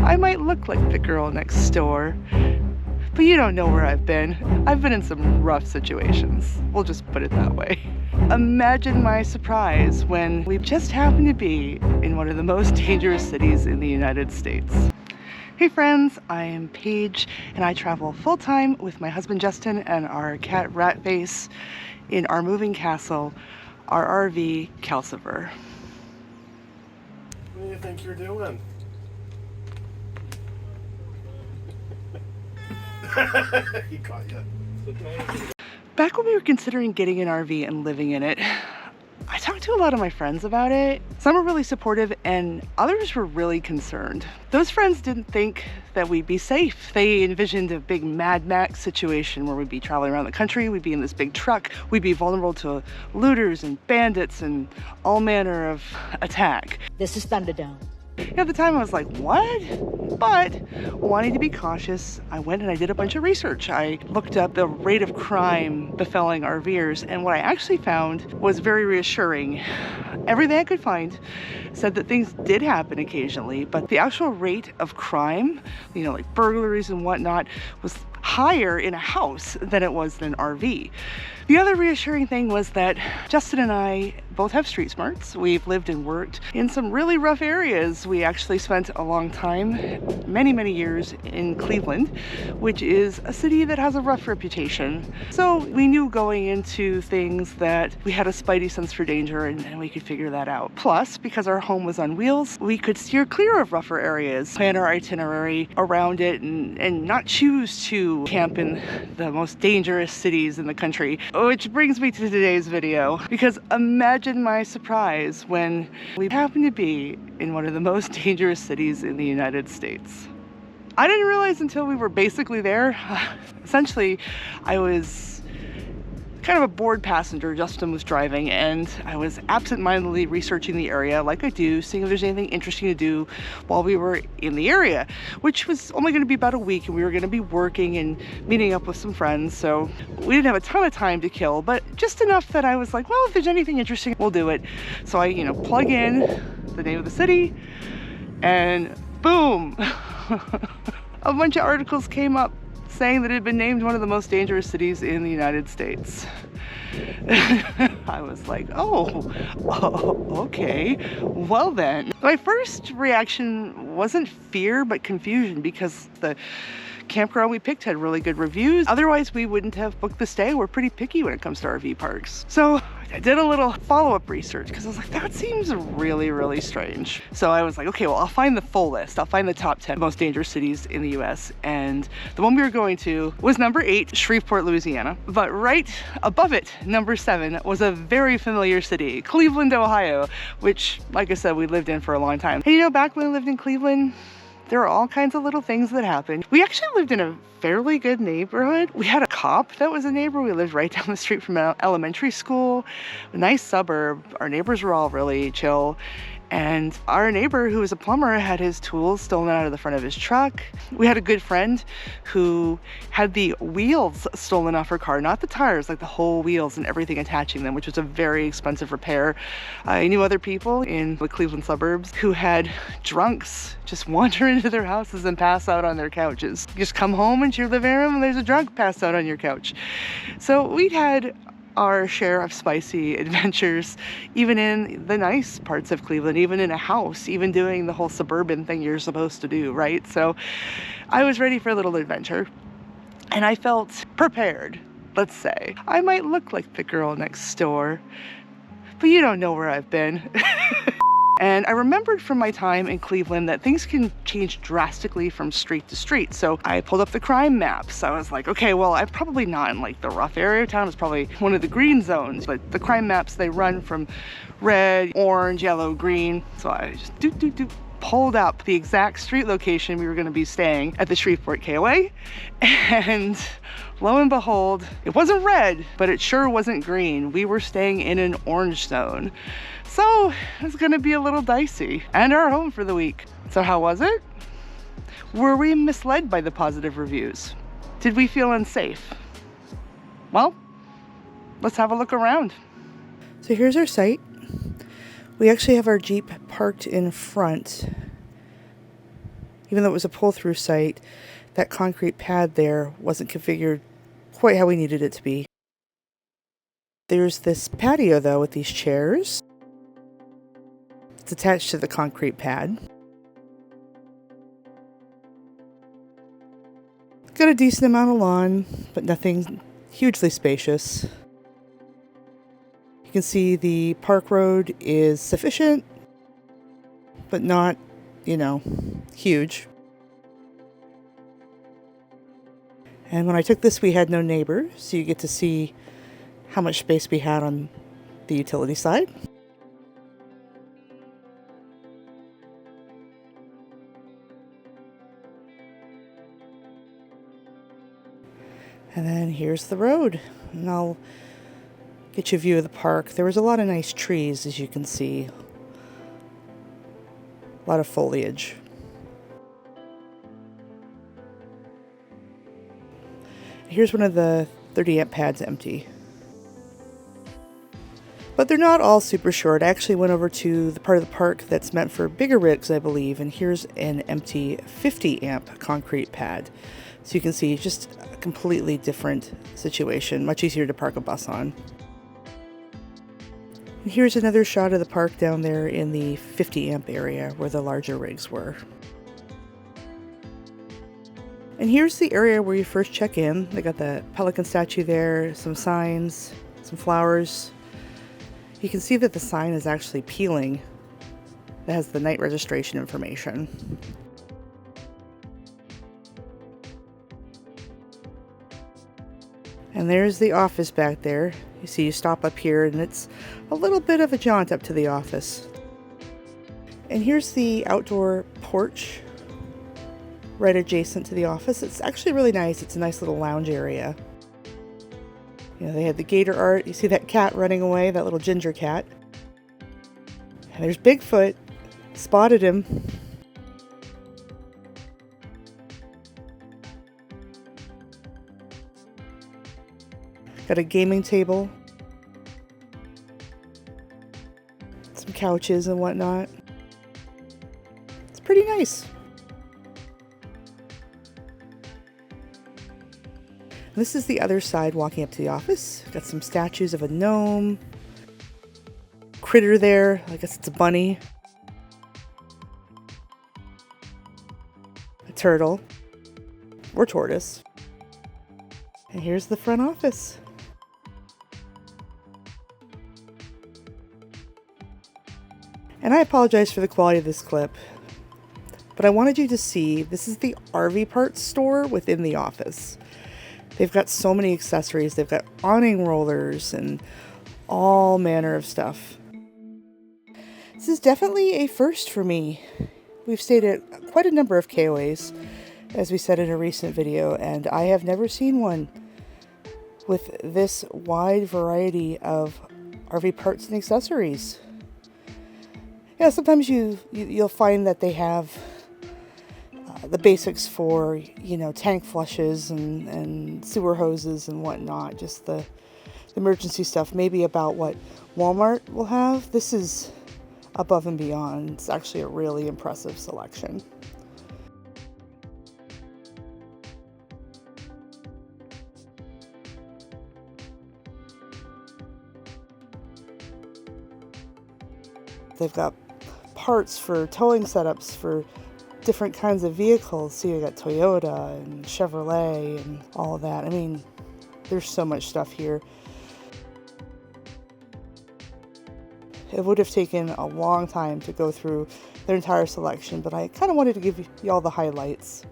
I might look like the girl next door, but you don't know where I've been. I've been in some rough situations. We'll just put it that way. Imagine my surprise when we just happened to be in one of the most dangerous cities in the United States. Hey friends, I am Paige and I travel full-time with my husband Justin and our cat Ratface in our moving castle, our RV, Calcifer. What do you think you're doing? He caught you. Back when we were considering getting an RV and living in it, I talked to a lot of my friends about it. Some were really supportive and others were really concerned. Those friends didn't think that we'd be safe. They envisioned a big Mad Max situation where we'd be traveling around the country, we'd be in this big truck, we'd be vulnerable to looters and bandits and all manner of attack. This is Thunderdome. At the time I was like, what? But wanting to be cautious, I went and I did a bunch of research. I looked up the rate of crime befalling RVers, and what I actually found was very reassuring. Everything I could find said that things did happen occasionally, but the actual rate of crime, you know, like burglaries and whatnot, was higher in a house than it was in an RV. The other reassuring thing was that Justin and I both have street smarts. We've lived and worked in some really rough areas. We actually spent a long time, many years in Cleveland, which is a city that has a rough reputation. So we knew going into things that we had a spidey sense for danger and we could figure that out. Plus, because our home was on wheels, we could steer clear of rougher areas, plan our itinerary around it and not choose to camp in the most dangerous cities in the country. Which brings me to today's video, because imagine my surprise when we happened to be in one of the most dangerous cities in the United States. I didn't realize until we were basically there. Essentially, I was kind of a bored passenger. Justin was driving and I was absent-mindedly researching the area like I do, seeing if there's anything interesting to do while we were in the area, which was only going to be about a week, and we were going to be working and meeting up with some friends, so we didn't have a ton of time to kill, but just enough that I was like, well, if there's anything interesting, we'll do it. So I, plug in the name of the city and boom, a bunch of articles came up saying that it had been named one of the most dangerous cities in the United States. I was like, oh, okay, well then. My first reaction wasn't fear, but confusion, because the campground we picked had really good reviews. Otherwise, we wouldn't have booked the stay. We're pretty picky when it comes to RV parks. So I did a little follow-up research because I was like, that seems really strange. So I was like, okay, well, I'll find the full list. I'll find the top 10 most dangerous cities in the US. And the one we were going to was number 8, Shreveport, Louisiana. But right above it, number 7, was a very familiar city, Cleveland, Ohio, which, like I said, we lived in for a long time. And back when we lived in Cleveland, there are all kinds of little things that happened. We actually lived in a fairly good neighborhood. We had a cop that was a neighbor. We lived right down the street from an elementary school, a nice suburb. Our neighbors were all really chill. And our neighbor, who was a plumber, had his tools stolen out of the front of his truck. We had a good friend who had the wheels stolen off her car, not the tires, like the whole wheels and everything attaching them, which was a very expensive repair. I knew other people in the Cleveland suburbs who had drunks just wander into their houses and pass out on their couches. You just come home into your living room and there's a drunk passed out on your couch. So we'd had our share of spicy adventures, even in the nice parts of Cleveland, even in a house, even doing the whole suburban thing you're supposed to do, right? So I was ready for a little adventure and I felt prepared, let's say. I might look like the girl next door, but you don't know where I've been. And I remembered from my time in Cleveland that things can change drastically from street to street. So I pulled up the crime maps. I was like, okay, well, I'm probably not in like the rough area of town. It's probably one of the green zones, but the crime maps, they run from red, orange, yellow, green. So I just pulled up the exact street location we were gonna be staying at the Shreveport KOA. And lo and behold, it wasn't red, but it sure wasn't green. We were staying in an orange zone. So it was gonna be a little dicey, and our home for the week. So how was it? Were we misled by the positive reviews? Did we feel unsafe? Well, let's have a look around. So here's our site. We actually have our Jeep parked in front. Even though it was a pull-through site, that concrete pad there wasn't configured quite how we needed it to be. There's this patio though with these chairs. It's attached to the concrete pad. Got a decent amount of lawn, but nothing hugely spacious. You can see the park road is sufficient, but not, huge. And when I took this, we had no neighbor, so you get to see how much space we had on the utility side. And then here's the road, and I'll get you a view of the park. There was a lot of nice trees, as you can see. A lot of foliage. Here's one of the 30 amp pads empty. But they're not all super short. I actually went over to the part of the park that's meant for bigger rigs, I believe, and here's an empty 50 amp concrete pad. So you can see just a completely different situation, much easier to park a bus on. And here's another shot of the park down there in the 50 amp area where the larger rigs were. And here's the area where you first check in. They got the pelican statue there, some signs, some flowers. You can see that the sign is actually peeling. It has the night registration information. And there's the office back there. You see, you stop up here and it's a little bit of a jaunt up to the office. And here's the outdoor porch right adjacent to the office. It's actually really nice. It's a nice little lounge area. They had the gator art. You see that cat running away, that little ginger cat. And there's Bigfoot. Spotted him. Got a gaming table. Some couches and whatnot. It's pretty nice. This is the other side walking up to the office. Got some statues of a gnome. Critter there. I guess it's a bunny. A turtle. Or tortoise. And here's the front office. And I apologize for the quality of this clip, but I wanted you to see this is the RV parts store within the office. They've got so many accessories. They've got awning rollers and all manner of stuff. This is definitely a first for me. We've stayed at quite a number of KOAs, as we said in a recent video, and I have never seen one with this wide variety of RV parts and accessories. Yeah, sometimes you'll find that they have the basics for, tank flushes and sewer hoses and whatnot, just the emergency stuff, maybe about what Walmart will have. This is above and beyond. It's actually a really impressive selection. They've got parts for towing setups for different kinds of vehicles. So you got Toyota and Chevrolet and all of that. I mean, there's so much stuff here. It would have taken a long time to go through their entire selection, but I kind of wanted to give you all the highlights.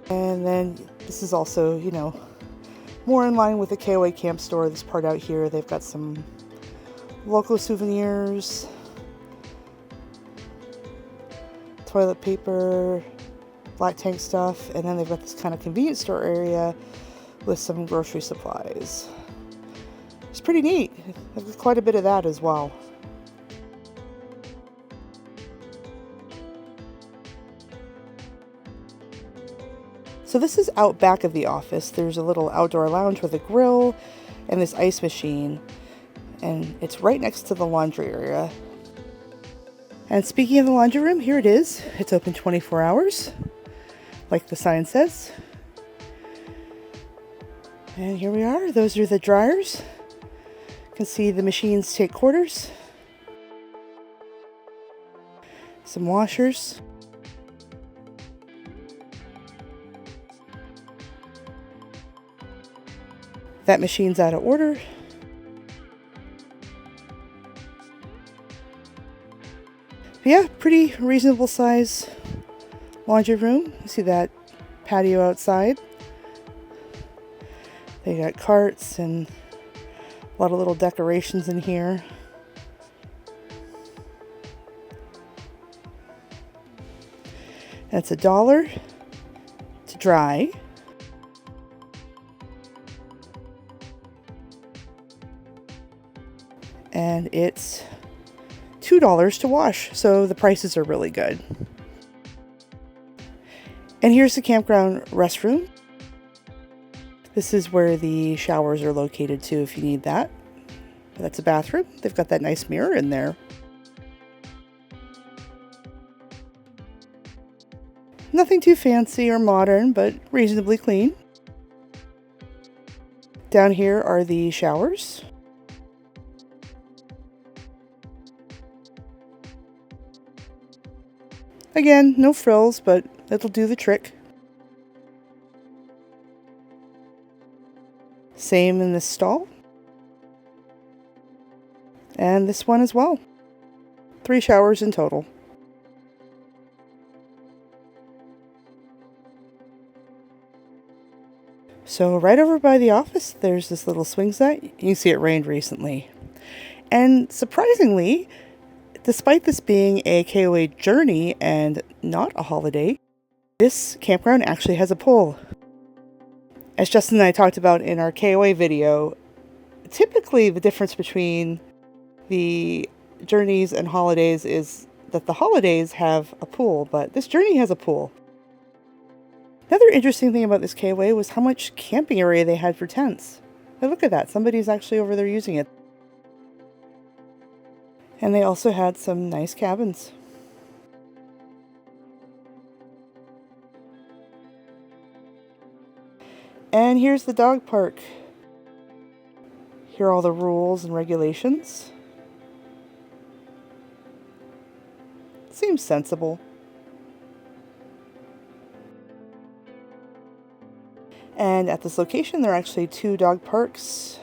And then this is also, more in line with the KOA camp store. This part out here, they've got some local souvenirs, toilet paper, black tank stuff, and then they've got this kind of convenience store area with some grocery supplies. It's pretty neat. There's quite a bit of that as well. So So this is out back of the office. There's a little outdoor lounge with a grill and this ice machine. And it's right next to the laundry area. And speaking of the laundry room, here it is. It's open 24 hours, like the sign says. And here we are. Those are the dryers. You can see the machines take quarters. Some washers. That machine's out of order. But yeah, pretty reasonable size laundry room. You see that patio outside. They got carts and a lot of little decorations in here. And it's $1 to dry. And it's $2 to wash, so the prices are really good. And here's the campground restroom. This is where the showers are located too, if you need that. That's a bathroom. They've got that nice mirror in there. Nothing too fancy or modern, but reasonably clean. Down here are the showers. Again, no frills, but it'll do the trick. Same in this stall. And this one as well. 3 showers in total. So right over by the office, there's this little swing set. You can see it rained recently. And surprisingly, despite this being a KOA journey and not a holiday, this campground actually has a pool. As Justin and I talked about in our KOA video, typically the difference between the journeys and holidays is that the holidays have a pool, but this journey has a pool. Another interesting thing about this KOA was how much camping area they had for tents. Now look at that, somebody's actually over there using it. And they also had some nice cabins. And here's the dog park. Here are all the rules and regulations. Seems sensible. And at this location, there are actually 2 dog parks.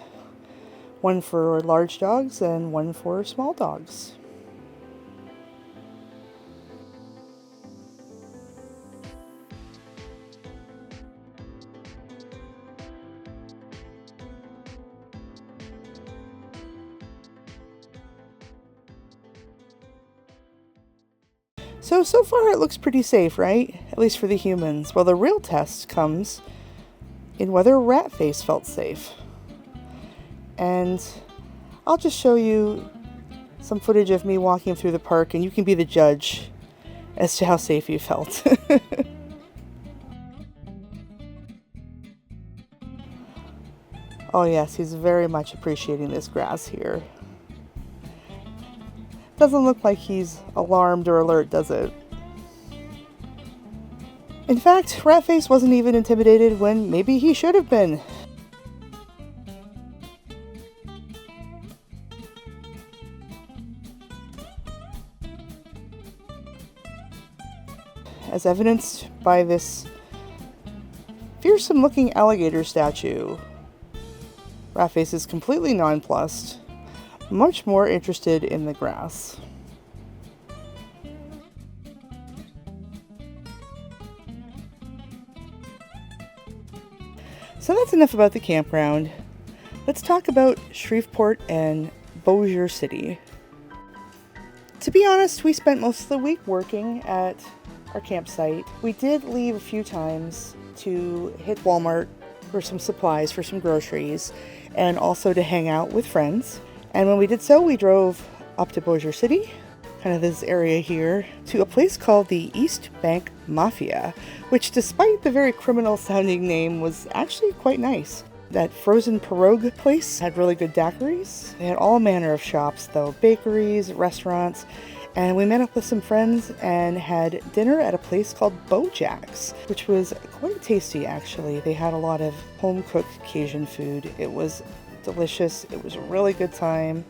One for large dogs and one for small dogs. So far it looks pretty safe, right? At least for the humans. Well, the real test comes in whether Ratface felt safe. And I'll just show you some footage of me walking through the park, and you can be the judge as to how safe you felt. Oh yes, he's very much appreciating this grass here. Doesn't look like he's alarmed or alert, does it? In fact, Ratface wasn't even intimidated when maybe he should have been. As evidenced by this fearsome looking alligator statue, Ratface is completely nonplussed, much more interested in the grass. So that's enough about the campground. Let's talk about Shreveport and Bossier City. To be honest, we spent most of the week working at our campsite. We did leave a few times to hit Walmart for some supplies, for some groceries, and also to hang out with friends. And when we did so, we drove up to Bossier City, kind of this area here, to a place called the East Bank Mafia, which despite the very criminal sounding name was actually quite nice. That frozen pirogue place had really good daiquiris. They had all manner of shops though, bakeries, restaurants, and we met up with some friends and had dinner at a place called Bojack's, which was quite tasty actually. They had a lot of home-cooked Cajun food. It was delicious. It was a really good time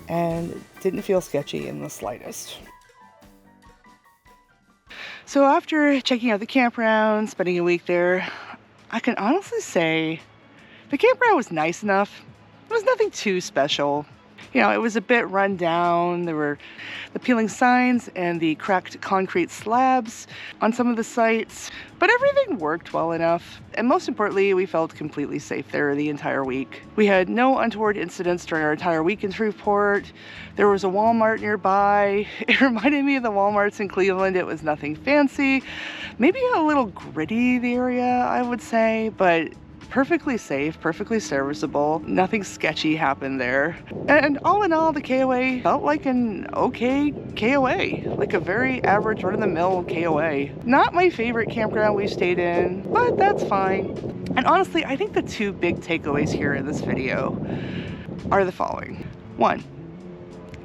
and didn't feel sketchy in the slightest. So after checking out the campground, spending a week there, I can honestly say the campground was nice enough. It was nothing too special. You know, it was a bit run down. There were the peeling signs and the cracked concrete slabs on some of the sites, but everything worked well enough. And most importantly, we felt completely safe there the entire week. We had no untoward incidents during our entire week in Shreveport. There was a Walmart nearby. It reminded me of the Walmarts in Cleveland. It was nothing fancy, maybe a little gritty, the area, I would say, but perfectly safe, perfectly serviceable. Nothing sketchy happened there. And all in all, the KOA felt like an okay KOA, like a very average run-of-the-mill KOA. Not my favorite campground we've stayed in, but that's fine. And honestly, I think the two big takeaways here in this video are the following. One,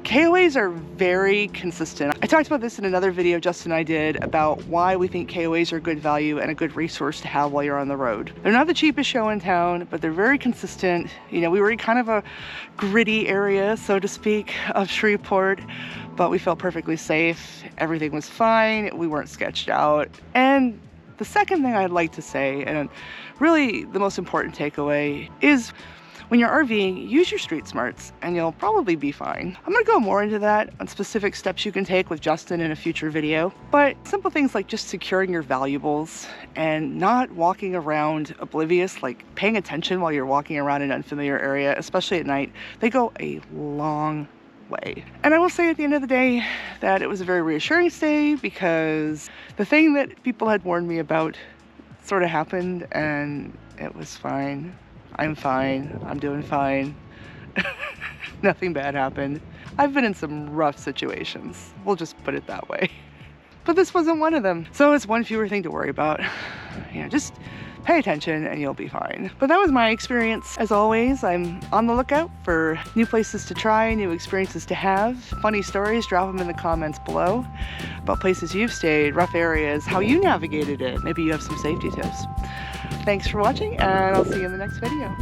KOAs are very consistent. I talked about this in another video Justin and I did about why we think KOAs are good value and a good resource to have while you're on the road. They're not the cheapest show in town, but they're very consistent. You know, we were in kind of a gritty area, so to speak, of Shreveport, but we felt perfectly safe. Everything was fine. We weren't sketched out. And the second thing I'd like to say, and really the most important takeaway, is when you're RVing, use your street smarts and you'll probably be fine. I'm gonna go more into that on specific steps you can take with Justin in a future video, but simple things like just securing your valuables and not walking around oblivious, like paying attention while you're walking around an unfamiliar area, especially at night, they go a long way. And I will say at the end of the day that it was a very reassuring stay because the thing that people had warned me about sort of happened and it was fine. I'm fine. I'm doing fine. Nothing bad happened. I've been in some rough situations. We'll just put it that way. But this wasn't one of them. So it's one fewer thing to worry about. You know, just pay attention and you'll be fine. But that was my experience. As always, I'm on the lookout for new places to try, new experiences to have. Funny stories, drop them in the comments below about places you've stayed, rough areas, how you navigated it. Maybe you have some safety tips. Thanks for watching, and I'll see you in the next video.